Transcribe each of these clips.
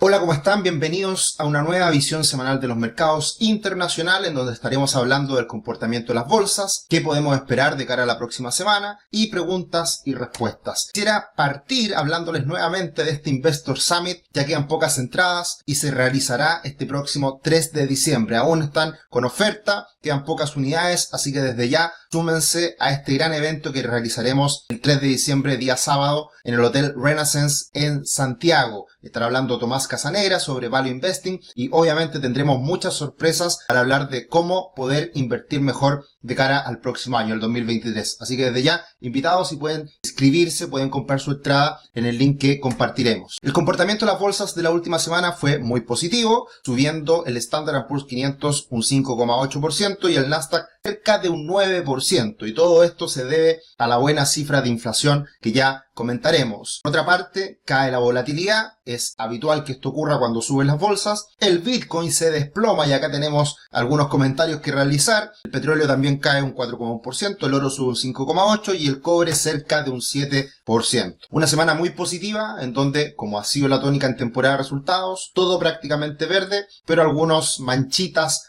Hola, ¿cómo están? Bienvenidos a una nueva visión semanal de los mercados internacionales, en donde estaremos hablando del comportamiento de las bolsas, qué podemos esperar de cara a la próxima semana y preguntas y respuestas. Quisiera partir hablándoles nuevamente de este Investor Summit. Ya quedan pocas entradas y se realizará este próximo 3 de diciembre. Aún están con oferta, quedan pocas unidades, así que desde ya súmense a este gran evento que realizaremos el 3 de diciembre, día sábado, en el Hotel Renaissance en Santiago. Estará hablando Tomás Casanegra sobre Value Investing y obviamente tendremos muchas sorpresas al hablar de cómo poder invertir mejor de cara al próximo año, el 2023. Así que desde ya, invitados, si pueden inscribirse, pueden comprar su entrada en el link que compartiremos. El comportamiento de las bolsas de la última semana fue muy positivo, subiendo el Standard & Poor's 500 un 5,8% y el Nasdaq cerca de un 9%. Y todo esto se debe a la buena cifra de inflación que ya comentaremos. Por otra parte, cae la volatilidad. Es habitual que esto ocurra cuando suben las bolsas. El Bitcoin se desploma y acá tenemos algunos comentarios que realizar. El petróleo también cae un 4,1%, el oro sube un 5,8% y el cobre cerca de un 7%. Una semana muy positiva en donde, como ha sido la tónica en temporada de resultados, todo prácticamente verde, pero algunas manchitas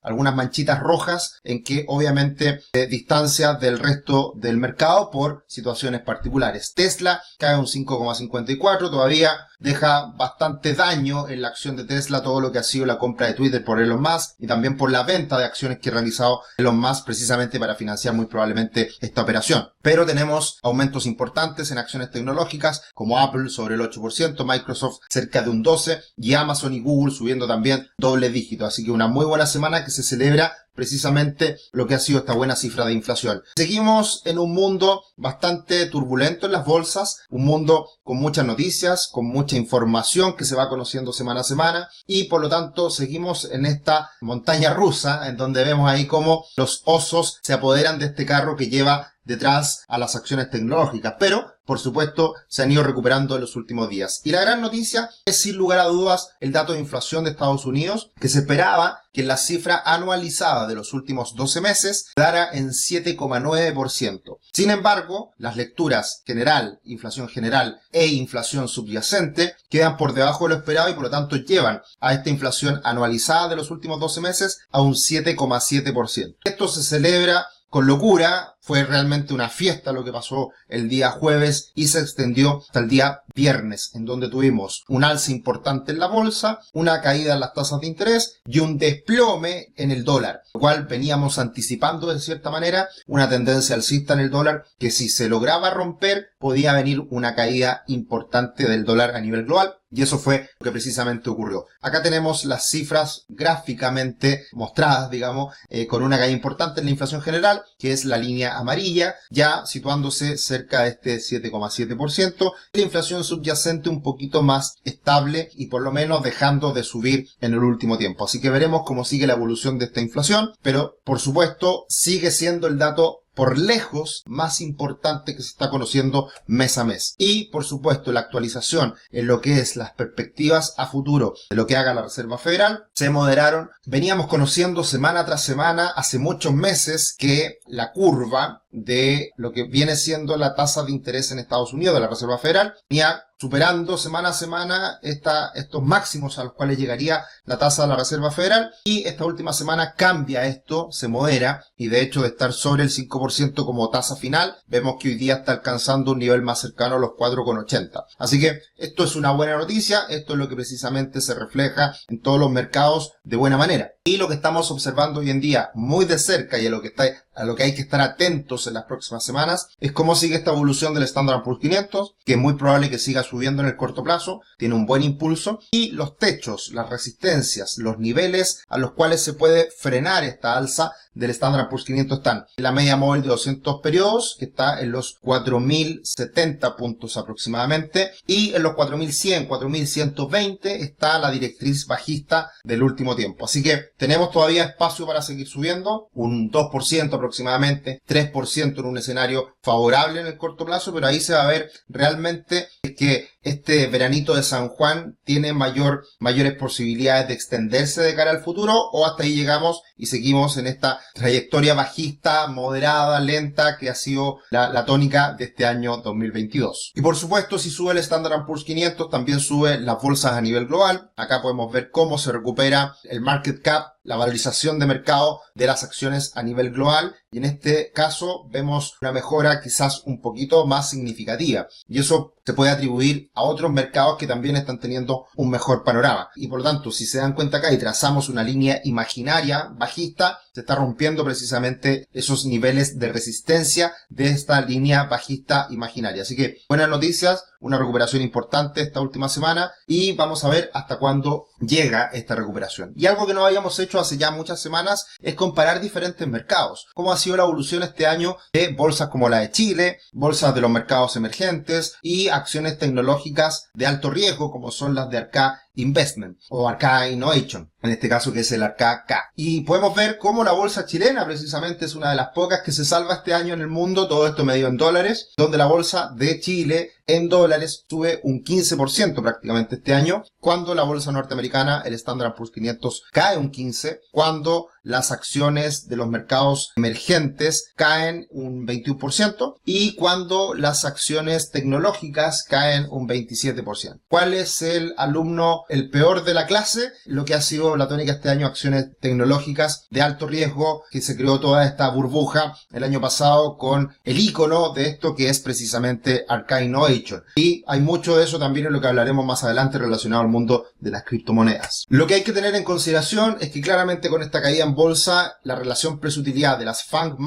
rojas en que obviamente distancia del resto del mercado por situaciones particulares. Tesla cae un 5,54%, todavía deja bastante daño en la acción de Tesla todo lo que ha sido la compra de Twitter por Elon Musk y también por la venta de acciones que ha realizado Elon Musk precisamente para financiar muy probablemente esta operación. Pero tenemos aumentos importantes en acciones tecnológicas como Apple sobre el 8%, Microsoft cerca de un 12% y Amazon y Google subiendo también doble dígito. Así que una muy buena semana que se celebra precisamente lo que ha sido esta buena cifra de inflación. Seguimos en un mundo bastante turbulento en las bolsas, un mundo con muchas noticias, con mucha información que se va conociendo semana a semana y por lo tanto seguimos en esta montaña rusa en donde vemos ahí cómo los osos se apoderan de este carro que lleva detrás a las acciones tecnológicas, pero por supuesto se han ido recuperando en los últimos días. Y la gran noticia es sin lugar a dudas el dato de inflación de Estados Unidos, que se esperaba que la cifra anualizada de los últimos 12 meses quedara en 7,9%. Sin embargo, las lecturas general, inflación general e inflación subyacente quedan por debajo de lo esperado y por lo tanto llevan a esta inflación anualizada de los últimos 12 meses a un 7,7%. Esto se celebra con locura, fue realmente una fiesta lo que pasó el día jueves y se extendió hasta el día viernes, en donde tuvimos un alza importante en la bolsa, una caída en las tasas de interés y un desplome en el dólar, lo cual veníamos anticipando de cierta manera una tendencia alcista en el dólar que si se lograba romper podía venir una caída importante del dólar a nivel global. Y eso fue lo que precisamente ocurrió. Acá tenemos las cifras gráficamente mostradas, digamos, con una caída importante en la inflación general, que es la línea amarilla, ya situándose cerca de este 7,7%. La inflación subyacente un poquito más estable y por lo menos dejando de subir en el último tiempo. Así que veremos cómo sigue la evolución de esta inflación, pero por supuesto sigue siendo el dato por lejos más importante que se está conociendo mes a mes. Y por supuesto la actualización en lo que es las perspectivas a futuro de lo que haga la Reserva Federal se moderaron. Veníamos conociendo semana tras semana hace muchos meses que la curva de lo que viene siendo la tasa de interés en Estados Unidos de la Reserva Federal venía superando semana a semana estos máximos a los cuales llegaría la tasa de la Reserva Federal y esta última semana cambia esto, se modera y de hecho de estar sobre el 5% como tasa final, vemos que hoy día está alcanzando un nivel más cercano a los 4,80. Así que esto es una buena noticia, esto es lo que precisamente se refleja en todos los mercados de buena manera. Y lo que estamos observando hoy en día muy de cerca y a lo que hay que estar atentos en las próximas semanas es cómo sigue esta evolución del Standard & Poor's 500, que es muy probable que siga subiendo en el corto plazo, tiene un buen impulso, y los techos, las resistencias, los niveles a los cuales se puede frenar esta alza del Standard & Poor's 500 están en la media móvil de 200 periodos, que está en los 4.070 puntos aproximadamente, y en los 4.100, 4.120 está la directriz bajista del último tiempo. Así que tenemos todavía espacio para seguir subiendo, un 2% aproximadamente, 3% en un escenario favorable en el corto plazo, pero ahí se va a ver realmente que este veranito de San Juan tiene mayores posibilidades de extenderse de cara al futuro, o hasta ahí llegamos y seguimos en esta trayectoria bajista, moderada, lenta, que ha sido la tónica de este año 2022. Y por supuesto, si sube el Standard & Poor's 500, también sube las bolsas a nivel global. Acá podemos ver cómo se recupera el market cap, la valorización de mercado de las acciones a nivel global, y en este caso vemos una mejora quizás un poquito más significativa, y eso se puede atribuir a otros mercados que también están teniendo un mejor panorama. Y por lo tanto, si se dan cuenta acá y trazamos una línea imaginaria bajista, se está rompiendo precisamente esos niveles de resistencia de esta línea bajista imaginaria. Así que buenas noticias, una recuperación importante esta última semana, y vamos a ver hasta cuándo llega esta recuperación. Y algo que no habíamos hecho hace ya muchas semanas es comparar diferentes mercados. Cómo ha sido la evolución este año de bolsas como la de Chile, bolsas de los mercados emergentes y acciones tecnológicas de alto riesgo como son las de Arca Investment o Arca Innovation, en este caso que es el Arca K. Y podemos ver cómo la bolsa chilena precisamente es una de las pocas que se salva este año en el mundo, todo esto medido en dólares, donde la bolsa de Chile en dólares sube un 15% prácticamente este año, cuando la bolsa norteamericana, el Standard & Poor's 500, cae un 15%, cuando las acciones de los mercados emergentes caen un 21% y cuando las acciones tecnológicas caen un 27%. ¿Cuál es el alumno el peor de la clase? Lo que ha sido la tónica este año, acciones tecnológicas de alto riesgo, que se creó toda esta burbuja el año pasado con el icono de esto que es precisamente Arca Innovation. Y hay mucho de eso también en lo que hablaremos más adelante relacionado al mundo de las criptomonedas. Lo que hay que tener en consideración es que claramente con esta caída en bolsa, la relación precio-utilidad de las FANG+,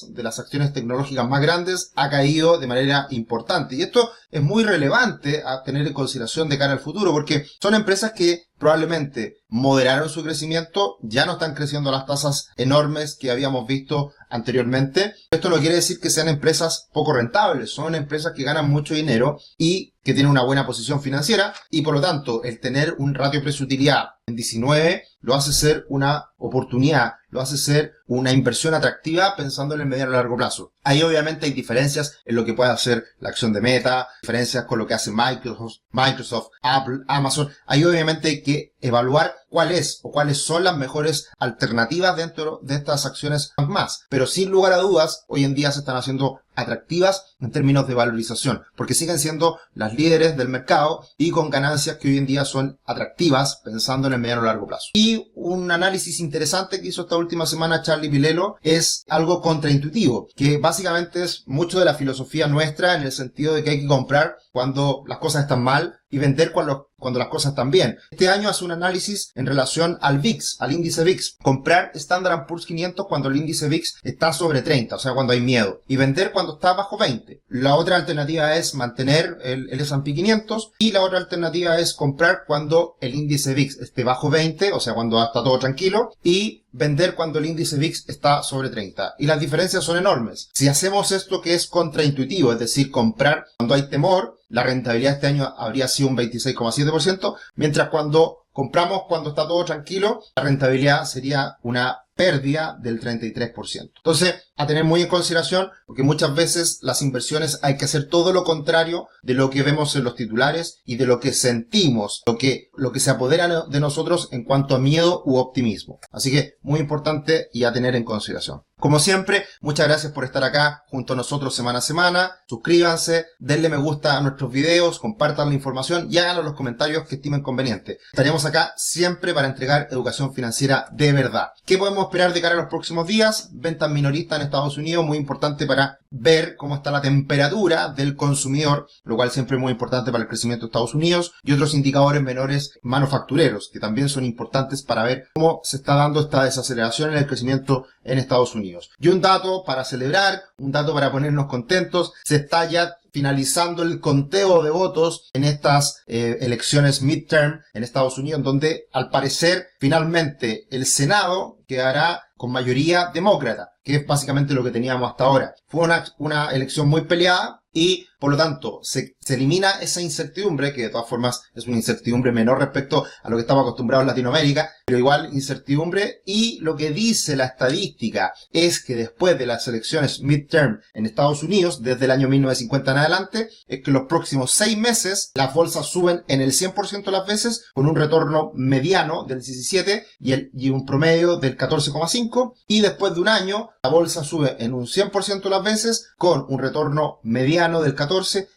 de las acciones tecnológicas más grandes, ha caído de manera importante. Y esto es muy relevante a tener en consideración de cara al futuro, porque son empresas que probablemente moderaron su crecimiento, ya no están creciendo a las tasas enormes que habíamos visto anteriormente. Esto no quiere decir que sean empresas poco rentables, son empresas que ganan mucho dinero y que tienen una buena posición financiera, y por lo tanto el tener un ratio precio-utilidad en 19 lo hace ser una oportunidad, lo hace ser una inversión atractiva pensando en el mediano y largo plazo. Ahí obviamente hay diferencias en lo que puede hacer la acción de Meta, diferencias con lo que hace Microsoft, Apple, Amazon. Ahí obviamente hay que evaluar cuál es o cuáles son las mejores alternativas dentro de estas acciones más. Pero sin lugar a dudas, hoy en día se están haciendo atractivas en términos de valorización, porque siguen siendo las líderes del mercado y con ganancias que hoy en día son atractivas pensando en el mediano y largo plazo. Y un análisis interesante que hizo esta última semana Charlie Pilelo es algo contraintuitivo, que básicamente es mucho de la filosofía nuestra, en el sentido de que hay que comprar cuando las cosas están mal y vender cuando las cosas están bien. Este año hace un análisis en relación al VIX, al índice VIX. Comprar Standard & Poor's 500 cuando el índice VIX está sobre 30, o sea, cuando hay miedo. Y vender cuando está bajo 20. La otra alternativa es mantener el S&P 500. Y la otra alternativa es comprar cuando el índice VIX esté bajo 20, o sea, cuando está todo tranquilo. Y vender cuando el índice VIX está sobre 30. Y las diferencias son enormes. Si hacemos esto que es contraintuitivo, es decir, comprar cuando hay temor, la rentabilidad este año habría sido un 26,7%, mientras cuando compramos cuando está todo tranquilo, la rentabilidad sería una pérdida del 33%. Entonces, a tener muy en consideración, porque muchas veces las inversiones hay que hacer todo lo contrario de lo que vemos en los titulares y de lo que sentimos, lo que se apodera de nosotros en cuanto a miedo u optimismo. Así que, muy importante y a tener en consideración. Como siempre, muchas gracias por estar acá junto a nosotros semana a semana. Suscríbanse, denle me gusta a nuestros videos, compartan la información y háganlo en los comentarios que estimen conveniente. Estaremos acá siempre para entregar educación financiera de verdad. ¿Qué podemos esperar de cara a los próximos días? Ventas minoristas en Estados Unidos, muy importante para ver cómo está la temperatura del consumidor, lo cual siempre es muy importante para el crecimiento de Estados Unidos, y otros indicadores menores manufactureros, que también son importantes para ver cómo se está dando esta desaceleración en el crecimiento en Estados Unidos. Y un dato para celebrar, un dato para ponernos contentos: se está ya finalizando el conteo de votos en estas elecciones midterm en Estados Unidos, donde al parecer finalmente el Senado quedará con mayoría demócrata, que es básicamente lo que teníamos hasta ahora. Fue una elección muy peleada, y por lo tanto se elimina esa incertidumbre, que de todas formas es una incertidumbre menor respecto a lo que estamos acostumbrados en Latinoamérica, pero igual incertidumbre, y lo que dice la estadística es que después de las elecciones midterm en Estados Unidos, desde el año 1950 en adelante, es que los próximos 6 meses las bolsas suben en el 100% de las veces, con un retorno mediano del 17 y un promedio del 14,5, y después de un año la bolsa sube en un 100% de las veces con un retorno mediano del 14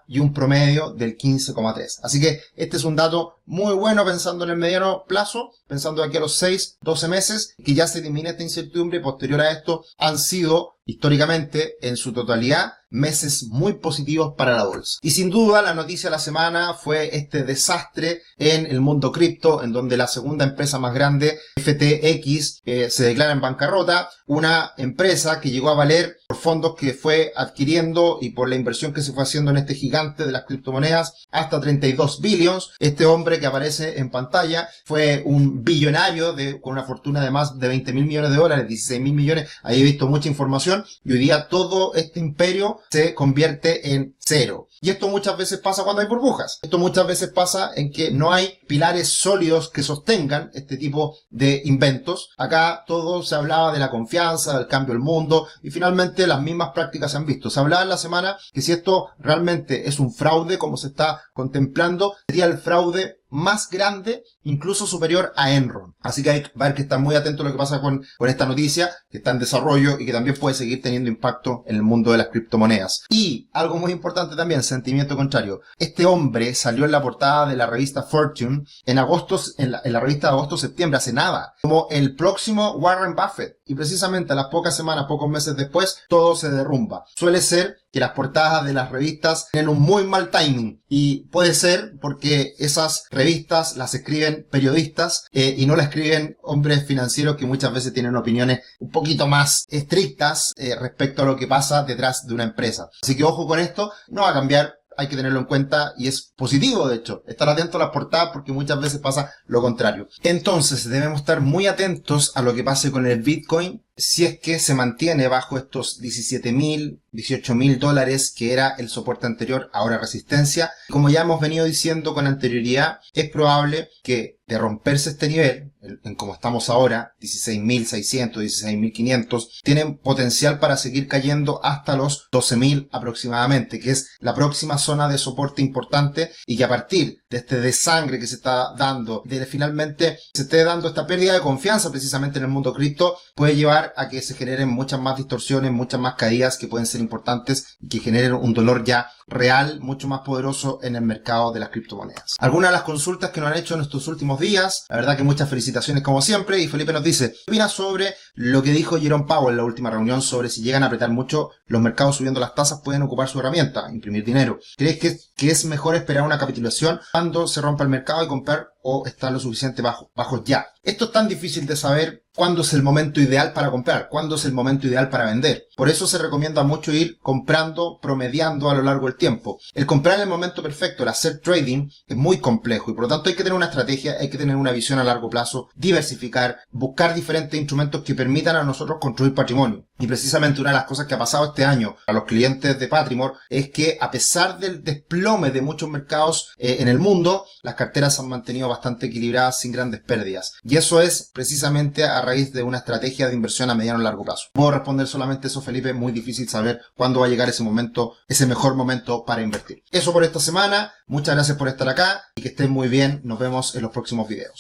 y un promedio del 15,3. Así que este es un dato muy bueno pensando en el mediano plazo, pensando aquí a los 6, 12 meses, que ya se elimina esta incertidumbre, y posterior a esto han sido históricamente en su totalidad meses muy positivos para la bolsa. Y sin duda la noticia de la semana fue este desastre en el mundo cripto, en donde la segunda empresa más grande, FTX, se declara en bancarrota, una empresa que llegó a valer por fondos que fue adquiriendo y por la inversión que se fue haciendo en este gigante de las criptomonedas hasta 32 billions. Este hombre que aparece en pantalla fue un billonario con una fortuna de más de 20.000 millones de dólares, 16.000 millones, ahí he visto mucha información, y hoy día todo este imperio se convierte en cero. Y esto muchas veces pasa cuando hay burbujas. Esto muchas veces pasa en que no hay pilares sólidos que sostengan este tipo de inventos. Acá todo se hablaba de la confianza, del cambio del mundo, y finalmente las mismas prácticas se han visto. Se hablaba en la semana que si esto realmente es un fraude, como se está contemplando, sería el fraude más grande, incluso superior a Enron. Así que hay que ver que estar muy atento a lo que pasa con esta noticia, que está en desarrollo y que también puede seguir teniendo impacto en el mundo de las criptomonedas. Y algo muy importante también, sentimiento contrario. Este hombre salió en la portada de la revista Fortune en agosto, en la revista de agosto-septiembre, hace nada, como el próximo Warren Buffett. Y precisamente a las pocas semanas, pocos meses después, todo se derrumba. Suele ser que las portadas de las revistas tienen un muy mal timing, y puede ser porque esas revistas las escriben periodistas y no las escriben hombres financieros que muchas veces tienen opiniones un poquito más estrictas respecto a lo que pasa detrás de una empresa. Así que ojo con esto, no va a cambiar. Hay que tenerlo en cuenta y es positivo, de hecho, estar atento a las portadas, porque muchas veces pasa lo contrario. Entonces debemos estar muy atentos a lo que pase con el Bitcoin, si es que se mantiene bajo estos 17.000, 18.000 dólares que era el soporte anterior, ahora resistencia. Como ya hemos venido diciendo con anterioridad, es probable que de romperse este nivel, en como estamos ahora, 16.600, 16.500, tienen potencial para seguir cayendo hasta los 12.000 aproximadamente, que es la próxima zona de soporte importante, y que a partir de este desangre que se está dando, de finalmente se esté dando esta pérdida de confianza precisamente en el mundo cripto, puede llevar a que se generen muchas más distorsiones, muchas más caídas que pueden ser importantes y que generen un dolor ya real, mucho más poderoso en el mercado de las criptomonedas. Algunas de las consultas que nos han hecho en estos últimos días, la verdad que muchas felicitaciones como siempre, y Felipe nos dice, ¿qué opinas sobre lo que dijo Jerome Powell en la última reunión sobre si llegan a apretar mucho los mercados subiendo las tasas pueden ocupar su herramienta, imprimir dinero? ¿Crees que es mejor esperar una capitulación cuando se rompa el mercado y comprar, o estar lo suficiente bajos ya? Esto es tan difícil de saber cuándo es el momento ideal para comprar, cuándo es el momento ideal para vender. Por eso se recomienda mucho ir comprando, promediando a lo largo del tiempo. El comprar en el momento perfecto, el hacer trading, es muy complejo y por lo tanto hay que tener una estrategia, hay que tener una visión a largo plazo, diversificar, buscar diferentes instrumentos que permitan a nosotros construir patrimonio. Y precisamente una de las cosas que ha pasado este año a los clientes de Patrimor es que, a pesar del desplome de muchos mercados en el mundo, las carteras se han mantenido bastante equilibradas sin grandes pérdidas. Y eso es precisamente a raíz de una estrategia de inversión a mediano y largo plazo. Puedo responder solamente eso, Felipe, muy difícil saber cuándo va a llegar ese momento, ese mejor momento para invertir. Eso por esta semana, muchas gracias por estar acá y que estén muy bien, nos vemos en los próximos videos.